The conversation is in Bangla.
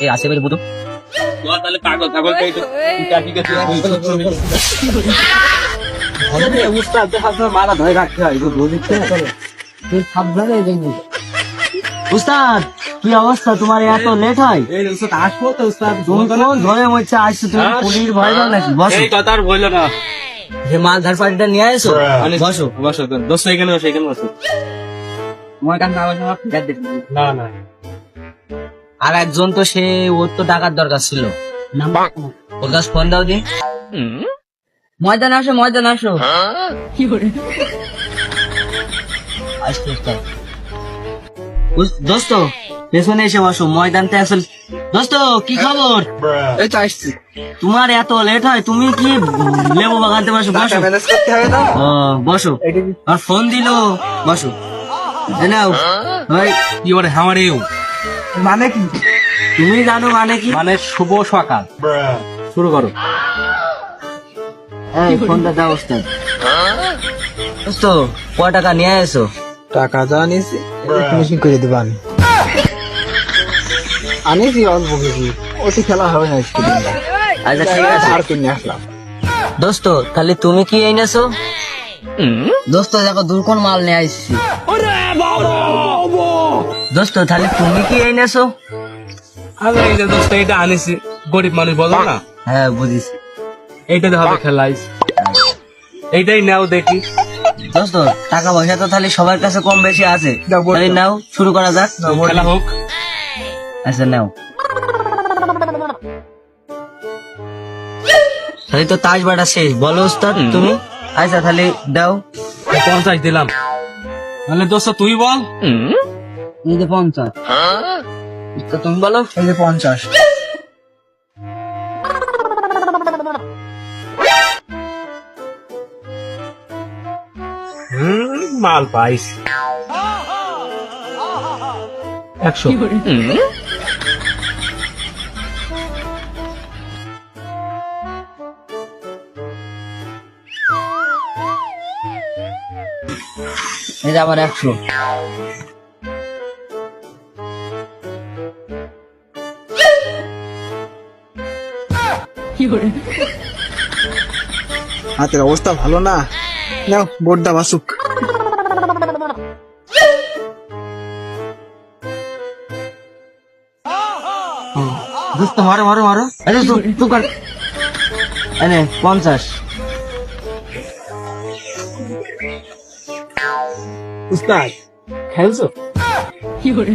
এই আসে বের বুঝো তাহলে পাগল ছাগল উস্তাদ মারা ধরে রাখতে হয় সাবধানে উস্তাদ কি অবস্থা তোমার এত লেট হয় আসবো তো উস্তাদ তুমি কোন ধরে মরছে আসছো তুমি পুলিশ ভয় পাও নাকি বসো এই কথা আর বললো না যে মালধার পার্টিটা নিয়ে আসো বসো বসো দোস্ত এখানে বসো এখানে বসো তোমার কাছে আওয়াজ আমার ফিগার দেখি না না আর একজন তো সে ওর তো টাকার দরকার ছিল ওর কাছে ফোন দাও দি ময়দানে আসো কি করে আসতে উস্তাদ দোস্ত পেছনে এসে বসো ময়দানতে আসল দোস্ত কি খবর এই তো আসছি তোমার এত লেট হয় তুমি কি লেবু বাগানতে বসো বসো ম্যানেজ করতে হবে না বসো আর ফোন দিল বসো নাও ভাই কি বলে আমার এও মানে কি তুমি জানো মানে কি মানে শুভ সকাল শুরু করো এই ফোনটা দাও ওস্তাদ দোস্ত ক টাকা নিয়ে এসো টাকা যা আনিছি ফিনিশিং করে দেবো আমি আনিছি অল্প কিছু ওটি খেলা হবে না স্কুলে আচ্ছা ঠিক আছে আর কিনে আসলাম দোস্ত তাহলে তুমি কি এনেছো দোস্ত দেখো দূর কোন মাল নিয়ে আসছি দোস্ত তাহলে তুমি কি এনেছো আমি এই যে দোস্ত এটা আনিছি গরিব মানুষ বলো না হ্যাঁ বুঝিস এইটাতে হবে খেলাইস এইটাই নাও দেখি দোস্ত টাকা পয়সা তো তাহলে সবার কাছে কম বেশি আছে তাহলে নাও শুরু করা যাক খেলা হোক আচ্ছা নাও তাহলে তো তাস বাটা শেষ বলো ওস্তাদ তুমি আচ্ছা তাহলে দাও 50 দিলাম তাহলে দোস্ত তুই বল এই যে 50 তো তুমি বলো এই যে 50 মাল পাইস 100 এই যে আবার 100 হাতের অবস্থা ভালো না নাও বোর্ডটা বাসুক দোস্ত মারো মারো মারো আরে তুই কর এনে 50 উস্তাদ খেলছো কি করে